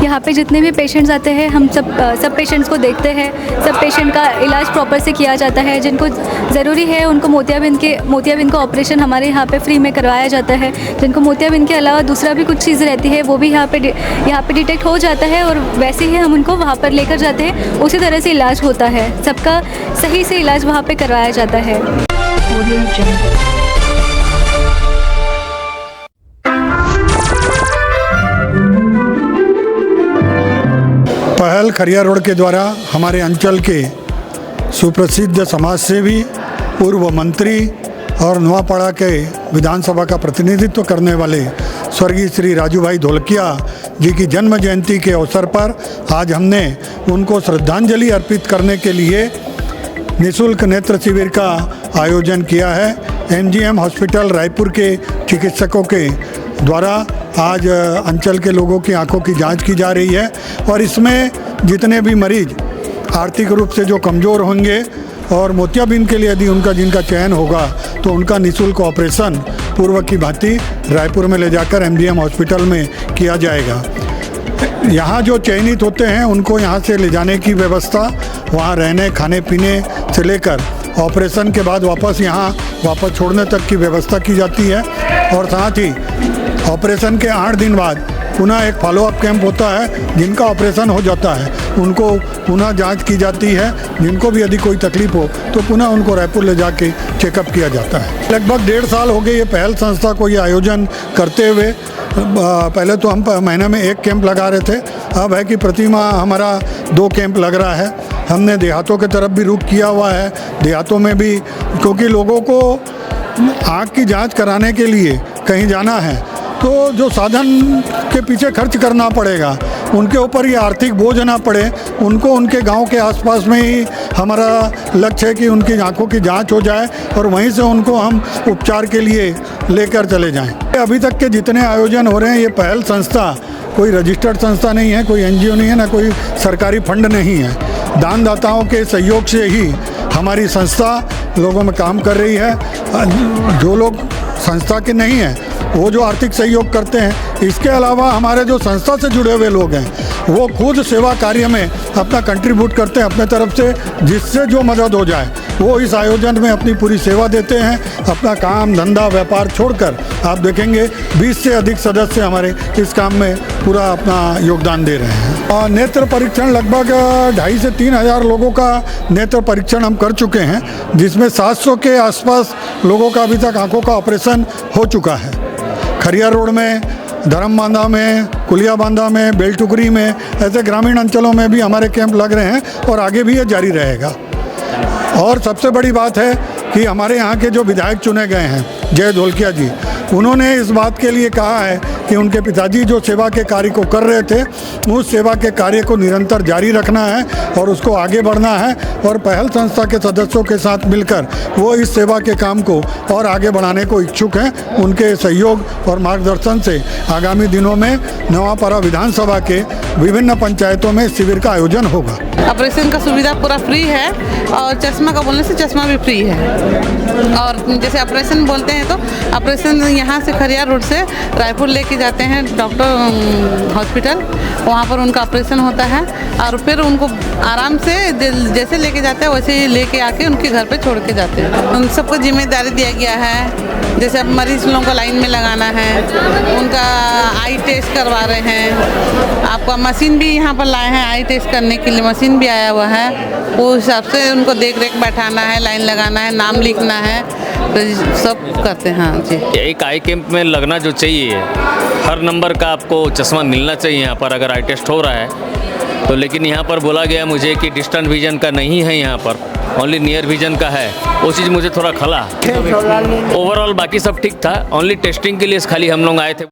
यहाँ पे जितने भी पेशेंट्स आते हैं हम सब पेशेंट्स को देखते हैं। सब पेशेंट का इलाज प्रॉपर से किया जाता है। जिनको ज़रूरी है उनको मोतियाबिंद का ऑपरेशन हमारे यहाँ पे फ्री में करवाया जाता है। जिनको मोतियाबिंद के अलावा दूसरा भी कुछ चीज़ रहती है वो भी यहाँ पे डिटेक्ट हो जाता है और वैसे ही हम उनको वहाँ पर लेकर जाते हैं। उसी तरह से इलाज होता है। सबका सही से इलाज वहाँ पे करवाया जाता है। पहल खरिया रोड के द्वारा हमारे अंचल के सुप्रसिद्ध समाजसेवी, पूर्व मंत्री और नवापाड़ा के विधानसभा का प्रतिनिधित्व करने वाले स्वर्गीय श्री राजू भाई धोलकिया जी की जन्म जयंती के अवसर पर आज हमने उनको श्रद्धांजलि अर्पित करने के लिए निःशुल्क नेत्र शिविर का आयोजन किया है। एमजीएम हॉस्पिटल रायपुर के चिकित्सकों के द्वारा आज अंचल के लोगों की आंखों की जांच की जा रही है और इसमें जितने भी मरीज आर्थिक रूप से जो कमज़ोर होंगे और मोतियाबिंद के लिए यदि जिनका चयन होगा तो उनका निःशुल्क ऑपरेशन पूर्व की भांति रायपुर में ले जाकर एमजीएम हॉस्पिटल में किया जाएगा। यहाँ जो चयनित होते हैं उनको यहाँ से ले जाने की व्यवस्था, वहाँ रहने खाने पीने से लेकर ऑपरेशन के बाद वापस छोड़ने तक की व्यवस्था की जाती है। और साथ ही ऑपरेशन के 8 दिन बाद पुनः एक फॉलोअप कैंप होता है। जिनका ऑपरेशन हो जाता है उनको पुनः जांच की जाती है। जिनको भी यदि कोई तकलीफ हो तो पुनः उनको रायपुर ले जाके चेकअप किया जाता है। लगभग 1.5 साल हो गए ये पहल संस्था को ये आयोजन करते हुए। पहले तो हम महीने में 1 कैंप लगा रहे थे, अब है कि प्रति माह हमारा 2 कैंप लग रहा है। हमने देहातों की तरफ भी रुख किया हुआ है। देहातों में भी, क्योंकि लोगों को आँख की जाँच कराने के लिए कहीं जाना है तो जो साधन के पीछे खर्च करना पड़ेगा उनके ऊपर ये आर्थिक बोझ ना पड़े। उनको उनके गांव के आसपास में ही हमारा लक्ष्य है कि उनकी आंखों की जांच हो जाए और वहीं से उनको हम उपचार के लिए लेकर चले जाएं। अभी तक के जितने आयोजन हो रहे हैं ये पहल संस्था कोई रजिस्टर्ड संस्था नहीं है, कोई एनजीओ नहीं है, ना कोई सरकारी फंड नहीं है। दानदाताओं के सहयोग से ही हमारी संस्था लोगों में काम कर रही है। जो लोग संस्था के नहीं हैं वो जो आर्थिक सहयोग करते हैं, इसके अलावा हमारे जो संस्था से जुड़े हुए लोग हैं वो खुद सेवा कार्य में अपना कंट्रीब्यूट करते हैं अपने तरफ से। जिससे जो मदद हो जाए वो इस आयोजन में अपनी पूरी सेवा देते हैं। अपना काम धंधा व्यापार छोड़कर आप देखेंगे 20 से अधिक सदस्य हमारे इस काम में पूरा अपना योगदान दे रहे हैं। और नेत्र परीक्षण लगभग 2,500 से 3,000 लोगों का नेत्र परीक्षण हम कर चुके हैं, जिसमें 700 के आसपास लोगों का अभी तक आंखों का ऑपरेशन हो चुका है। खरिया रोड में, धर्मबांधा में, कुलिया बांधा में, बेलटुकरी में, ऐसे ग्रामीण अंचलों में भी हमारे कैंप लग रहे हैं और आगे भी ये जारी रहेगा। और सबसे बड़ी बात है कि हमारे यहाँ के जो विधायक चुने गए हैं जय धोलकिया जी, उन्होंने इस बात के लिए कहा है कि उनके पिताजी जो सेवा के कार्य को कर रहे थे उस सेवा के कार्य को निरंतर जारी रखना है और उसको आगे बढ़ना है। और पहल संस्था के सदस्यों के साथ मिलकर वो इस सेवा के काम को और आगे बढ़ाने को इच्छुक हैं। उनके सहयोग और मार्गदर्शन से आगामी दिनों में नवापाड़ा विधानसभा के विभिन्न पंचायतों में शिविर का आयोजन होगा। ऑपरेशन का सुविधा पूरा फ्री है और चश्मा का बोलने से चश्मा भी फ्री है। और जैसे ऑपरेशन बोलते हैं तो ऑपरेशन यहाँ से खरिया रोड से रायपुर लेके जाते हैं डॉक्टर हॉस्पिटल, वहाँ पर उनका ऑपरेशन होता है और फिर उनको आराम से जैसे लेके जाते हैं वैसे ही लेके आके उनके घर पे छोड़ के जाते हैं। उन सबको जिम्मेदारी दिया गया है, जैसे अब मरीज लोगों को लाइन में लगाना है, उनका आई टेस्ट करवा रहे हैं। आपका मशीन भी यहाँ पर लाए हैं, आई टेस्ट करने के लिए मशीन भी आया हुआ है। वो हिसाब से उनको देख रेख बैठाना है, लाइन लगाना है, नाम लिखना है, तो सब करते हैं। हाँ जी, एक आई कैंप में लगना जो चाहिए, हर नंबर का आपको चश्मा मिलना चाहिए यहाँ पर अगर आई टेस्ट हो रहा है तो। लेकिन यहाँ पर बोला गया मुझे कि डिस्टेंट विजन का नहीं है, यहाँ पर ओनली नियर विजन का है। वो चीज़ मुझे थोड़ा खला। ओवरऑल बाकी सब ठीक था, ओनली टेस्टिंग के लिए खाली हम लोग आए थे।